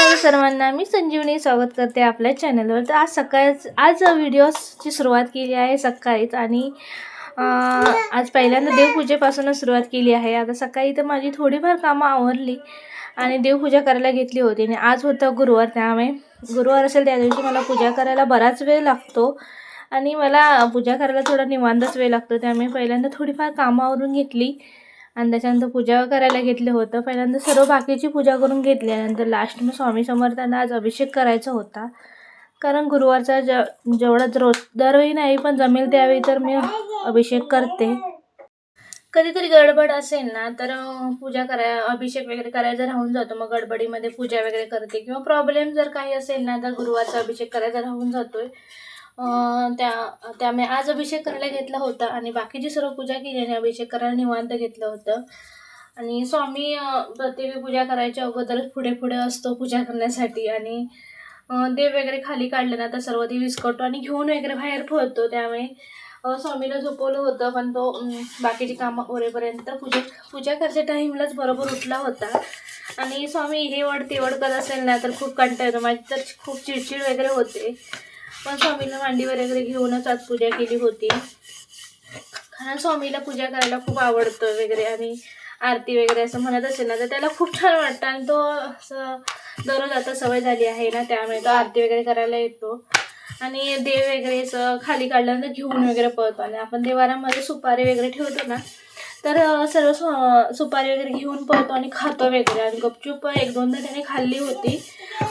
नमस्कार सर्वांना, मी संजीवनी स्वागत करते आपल्या चॅनलवर। तर आज व्हिडिओची सुरुवात केली आहे सकाळीच आणि आज पहिल्यांदा देवपूजेपासूनच सुरुवात केली आहे। आता सकाळी तर माझी थोडीफार कामं आवरली आणि देवपूजा करायला घेतली होती आणि आज होता गुरुवार, त्यामुळे गुरुवार असेल त्या दिवशी मला पूजा करायला बराच वेळ लागतो आणि मला पूजा करायला थोडा निवांतच वेळ लागतो, त्यामुळे पहिल्यांदा थोडीफार कामं आवरून घेतली आणि त्याच्यानंतर पूजा करायला घेतलं होतं। पहिल्यांदा सर्व बाकीची पूजा करून घेतल्यानंतर लास्ट मी स्वामी समर्थांना आज अभिषेक करायचा होता, कारण गुरुवारचा जेवढा रोज दरवेळी नाही पण जमेल त्यावेळी तर मी अभिषेक करते। कधीतरी गडबड असेल ना तर पूजा अभिषेक वगैरे करायचा राहून जातो, मग गडबडीमध्ये पूजा वगैरे करते, किंवा प्रॉब्लेम जर काही असेल ना तर गुरुवारचा अभिषेक करायचा राहून जातोय। त्यामुळे आज अभिषेक करायला घेतला होता आणि बाकीची सर्व पूजा केली आणि अभिषेक करायला निवांत घेतलं होतं। आणि स्वामी प्रत्येक पूजा करायच्या अगोदरच पुढे पुढे असतो पूजा करण्यासाठी, आणि देव वगैरे खाली काढले ना तर सर्व देव विस्कटतो आणि घेऊन वगैरे बाहेर पडतो, त्यामुळे स्वामीला झोपवलं होतं, पण तो बाकीची कामं उरेपर्यंत पूजा करायच्या टाईमलाच बरोबर उठला होता। आणि स्वामी हे वड ते वड करत असेल ना तर खूप कंटाळा येतो, माझी तर खूप चिडचिड वगैरे होते, पण स्वामीला मांडीवर वगैरे घेऊनच आज पूजा केली होती, कारण स्वामीला पूजा करायला खूप आवडतं वगैरे, आणि आरती वगैरे असं म्हणत असेल ना तर त्याला खूप छान वाटतं, आणि तो असं दररोज आता सवय झाली आहे ना, त्यामुळे तो आरती वगैरे करायला येतो आणि देव वगैरे असं खाली काढल्यानंतर घेऊन वगैरे पळतो। आणि आपण देवारामध्ये सुपारी वगैरे ठेवतो ना तर सर्व सुपारी वगैरे घेऊन पळतो आणि खातो वगैरे, आणि गपचूप एक दोनदा त्याने खाल्ली होती,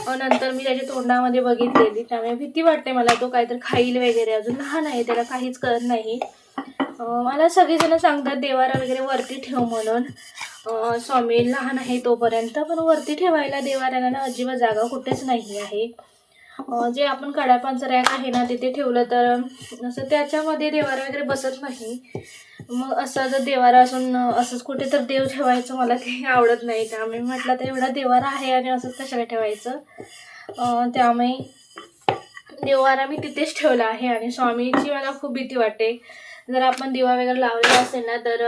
नंतर मी त्याच्या तोंडामध्ये बघितलेली, त्यामुळे भीती वाटते मला तो काहीतरी खाईल वगैरे, अजून लहान आहे त्याला काहीच कळत नाही। मला सगळेजण सांगतात देवारा वगैरे वरती ठेव म्हणून, स्वामी लहान आहे तोपर्यंत, पण वरती ठेवायला देवाऱ्याला अजिबात जागा कुठेच नाही आहे। जे आपण कडापांचं रॅक आहे ना तिथे ठेवलं तर असं त्याच्यामध्ये देवारा वगैरे बसत नाही, मग असं जर देवारा असून असंच कुठे तर देव ठेवायचं मला ते आवडत नाही, त्यामुळे म्हटलं तर एवढा देवारा आहे आणि असंच कशाला ठेवायचं, त्यामुळे देवारा मी तिथेच ठेवला आहे। आणि स्वामीची मला खूप भीती वाटते, जर आपण दिवा वगैरे लावलेला असेल ना तर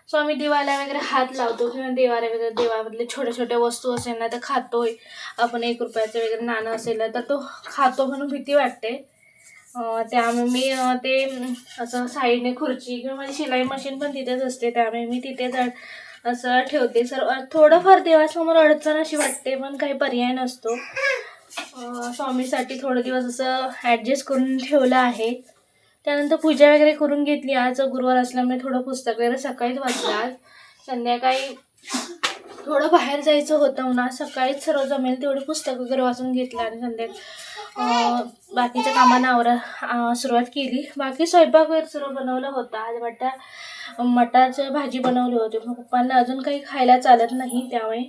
स्वामी दिवाला वगैरे हात लावतो, किंवा देवारा वगैरे देवामधले छोट्या छोट्या वस्तू असेल ना तर खातोय, आपण 1 रुपयाचं वगैरे नाणं असेल ना तर तो खातो म्हणून भीती वाटते, त्यामुळे मी ते असं साईडने खुर्ची किंवा माझी शिलाई मशीन पण तिथेच असते, त्यामुळे मी तिथेच असं ठेवते। थोडंफार देवासमोर अडचण अशी वाटते, पण काही पर्याय नसतो, स्वामीसाठी थोडे दिवस असं ॲडजस्ट करून ठेवलं आहे। त्यानंतर पूजा वगैरे करून घेतली, आज गुरुवार असल्यामुळे थोडं पुस्तक वगैरे सकाळीच वाचलं, आज संध्याकाळी थोडं बाहेर जायचं होतं म्हणून आज सकाळीच सर्व जमेल तेवढे पुस्तक वगैरे वाचून घेतलं, आणि बाकीच्या कामांना सुरुवात केली। बाकी स्वयंपाक वगैरे सर्व बनवलं होतं, आज मटारची भाजी बनवली होती, पप्पांना अजून काही खायला चालत नाही, त्यामुळे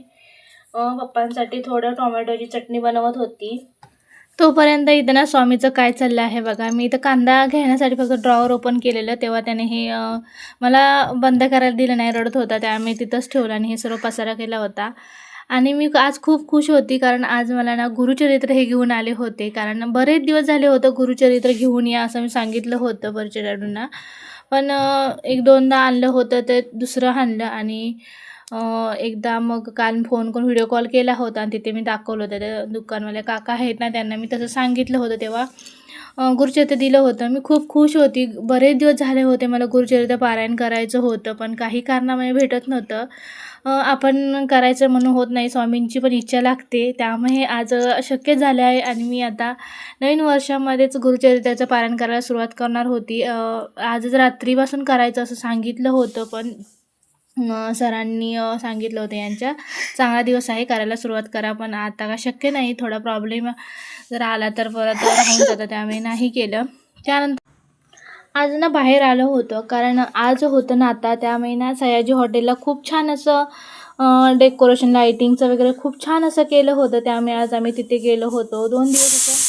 पप्पांसाठी थोडं टोमॅटोची चटणी बनवत होती। तोपर्यंत इथं ना स्वामीचं काय चाललं आहे बघा, मी इथं कांदा घेण्यासाठी फक्त ड्रॉवर ओपन केलेलं, तेव्हा त्याने हे मला बंद करायला दिलं नाही, रडत होता, त्यामुळे तिथंच ठेवलं आणि हे सर्व पसारा केला होता। आणि मी आज खूप खुश होती, कारण आज मला ना गुरुचरित्र हे घेऊन आले होते, कारण बरेच दिवस झाले होतं गुरुचरित्र घेऊन या असं मी सांगितलं होतं परिचारिकांना, पण 1-2दा आणलं होतं तर दुसरं आणलं, आणि एकदा मग काल फोन करून व्हिडिओ कॉल केला होता आणि तिथे मी दाखवलं होतं, त्या दुकानवाले काका आहेत ना त्यांना मी तसं सांगितलं होतं, तेव्हा गुरुचरित्र दिलं होतं। मी खूप खुश होती, बरेच दिवस झाले होते मला गुरुचरित्र पारायण करायचं होतं, पण काही कारणामुळे भेटत नव्हतं, आपण करायचं म्हणून होत नाही, स्वामींची पण इच्छा लागते, त्यामुळे आज शक्य झालं आहे। आणि मी आता नवीन वर्षामध्येच गुरुचरित्राचं पारायण करायला सुरुवात करणार होती, आजच रात्रीपासून करायचं असं सांगितलं होतं, पण सरांनी सांगितलं होतं यांच्या चांगला दिवस आहे करायला सुरुवात करा, पण आता का शक्य नाही, थोडा प्रॉब्लेम जर आला तर परत राहून जातं, त्यामुळे नाही केलं। त्यानंतर आज ना बाहेर आलं होतं, कारण आज होतं ना आता, त्यामुळे ना सयाजी हॉटेलला खूप छान असं डेकोरेशन लाईटिंगचं वगैरे खूप छान असं केलं होतं, त्यामुळे आज आम्ही तिथे गेलो होतो। 2 दिवस असं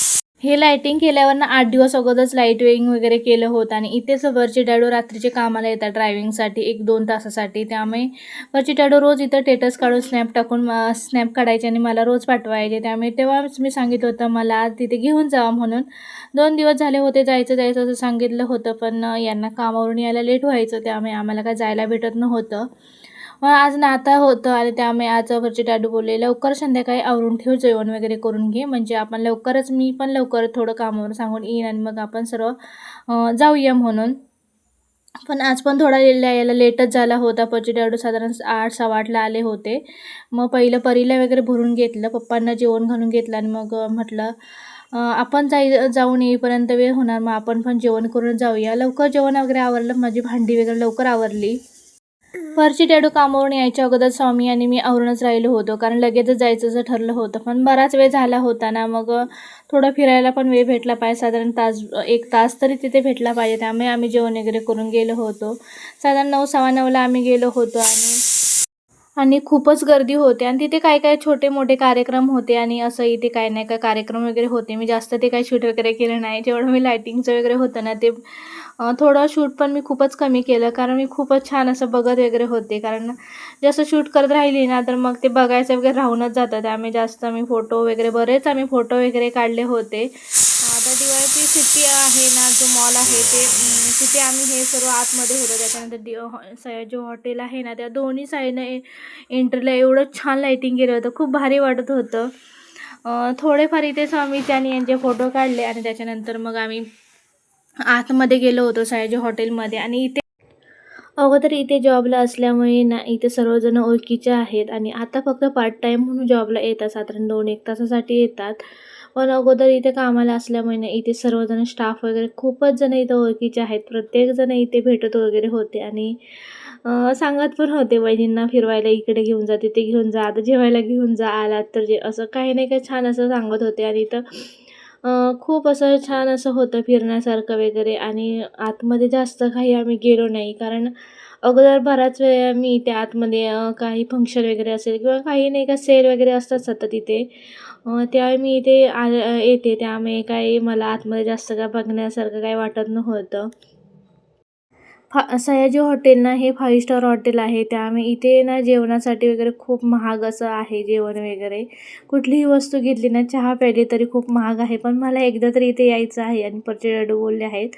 हे लाईटिंग केल्यावर ना 8 दिवस अगोदरच लाईटिंग वगैरे केलं होतं, आणि इथेच वरचे डॅडू रात्रीचे कामाला येतात ड्रायव्हिंगसाठी 1-2 तासासाठी, त्यामुळे वरचे डॅडू रोज इथं स्टेटस काढून स्नॅप काढायचे आणि मला रोज पाठवायचे, त्यामुळे तेव्हाच मी सांगितलं होतं मला आज तिथे घेऊन जावं म्हणून। 2 दिवस झाले होते जायचं असं सांगितलं होतं, पण यांना कामावरून यायला लेट व्हायचं, त्यामुळे आम्हाला काय जायला भेटत नव्हतं। मग आज नाता होतं आणि त्यामुळे आज घरचे डॅडू बोलले, "लवकर संध्याकाळी आवरून ठेव, जेवण वगैरे करून घे, म्हणजे आपण लवकरच मी पण लवकर थोडं कामावर सांगून येईन आणि मग आपण सर्व जाऊया" म्हणून. पण आज पण थोडा यायला लेटच झाला होता. पती डॅडू साधारण 8, 8:15ला आले होते. मग पहिलं परीला वगैरे भरून घेतलं, पप्पांना जेवण घालून घेतलं आणि मग म्हटलं आपण जाऊन येईपर्यंत वेळ होणार, मग आपण पण जेवण करून जाऊया. लवकर जेवण वगैरे आवरलं, माझी भांडी वगैरे लवकर आवरली. वरची डॅडू कामावरून यायच्या अगोदर स्वामी आणि मी आवरूनच राहिलो होतो, कारण लगेचच जायचं असं ठरलं होतं. पण बराच वेळ झाला होता ना, मग थोडं फिरायला पण वेळ भेटला पाहिजे. साधारण 1 तास तरी तिथे भेटला पाहिजे. त्यामुळे आम्ही जेवण वगैरे करून गेलो होतो. साधारण 9, 9:15ला आम्ही गेलो होतो आणि खूपच गर्दी होते आणि तिथे काय-काय छोटे-मोठे कार्यक्रम होते आणि असं इथे काही नाही का कार्यक्रम वगैरे होते. मी जास्त ते काही शूट वगैरे केलं नाही. जेवढं मी लायटिंगचं वगैरे होतं ना, ते थोडं शूट पण मी खूपच कमी केलं, कारण मी खूपच छान असं बघत वगैरे होते. कारण जास्त शूट करत राहिली ना, तर मग ते बघायचं वगैरे राहूनच जातं. त्यामुळे जास्त मी फोटो वगैरे बरेच आम्ही फोटो वगैरे काढले होते. आता डी-वाय-पी सिटी आहे ना, जो मॉल आहे ते तिथे आम्ही हे सर्व आतमध्ये होतो. त्याच्यानंतर सयाजी हॉटेल आहे ना, त्या दोन्ही साईडनं एंट्रीला एवढं छान लाईटिंग केलं होतं, खूप भारी वाटत होतं. थोडेफार इथे स्वामीचे आणि यांचे फोटो काढले आणि त्याच्यानंतर मग आम्ही आतमध्ये गेलो होतो सयाजी हॉटेलमध्ये. आणि अगोदर इथे जॉबला असल्यामुळे ना, इथे सर्वजण ओळखीचे आहेत आणि आता फक्त पार्ट टाईम म्हणून जॉबला येतात. साधारण 2-1 तासासाठी येतात. पण अगोदर इथे कामाला असल्यामुळे ना, इथे सर्वजण स्टाफ वगैरे खूपच जण इथं ओळखीचे आहेत. प्रत्येकजण इथे भेटत वगैरे होते आणि सांगत पण होते वहिनींना फिरवायला इकडे घेऊन जा, तिथे घेऊन जा, आता जेवायला घेऊन जा, आलात तर जे असं काही नाही काही छान असं सांगत होते. आणि इथं खूप असं छान असं होतं फिरण्यासारखं वगैरे. आणि आतमध्ये जास्त काही आम्ही गेलो नाही, कारण अगोदर बराच वेळा मी त्या आतमध्ये काही फंक्शन वगैरे असेल किंवा काही नाही का सेल वगैरे असतात सतत इथे, त्यावेळी मी इथे येते. त्यामुळे काही मला आतमध्ये जास्त काय बघण्यासारखं काही वाटत नव्हतं. सयाजी हॉटेल ना, हे 5 स्टार हॉटेल आहे. त्यामुळे इथे ना जेवणासाठी वगैरे खूप महाग असं आहे जेवण वगैरे. कुठलीही वस्तू घेतली ना, चहा प्यायली तरी खूप महाग आहे. पण मला एकदा तरी इथे यायचं आहे आणि परचे बोलले आहेत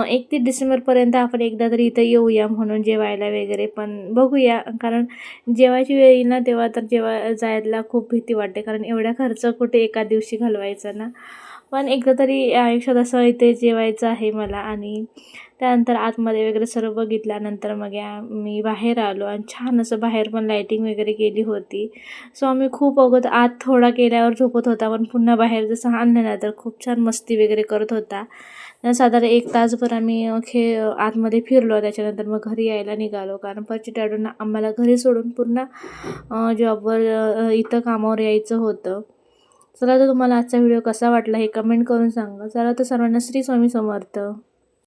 31 डिसेंबरपर्यंत आपण एकदा तरी इथं येऊया म्हणून जेवायला वगैरे. पण बघूया, कारण जेवायची वेळ येईल ना, तेव्हा तर जायला खूप भीती वाटते, कारण एवढा खर्च कुठे एका दिवशी घालवायचा ना. पण एकदा तरी आयुष्यात असं इथे जेवायचं आहे मला. आणि त्यानंतर आतमध्ये वगैरे सर्व बघितल्यानंतर मग मी बाहेर आलो आणि छान असं बाहेर पण लाईटिंग वगैरे केली होती. सो आम्ही खूप अगोदर आत थोडा केल्यावर झोपत होता, पण पुन्हा बाहेर जसं आणलं ना, तर खूप छान मस्ती वगैरे करत होता. साधारण 1 तासभर आम्ही आतमध्ये फिरलो. त्याच्यानंतर मग घरी यायला निघालो, कारण परची डॅडूंना आम्हाला घरी सोडून पुन्हा जॉबवर इथं कामावर यायचं होतं. चला, तर तुम्हाला आजचा व्हिडिओ कसा वाटला हे कमेंट करून सांगा. चला, तर सर्वांना श्री स्वामी समर्थ.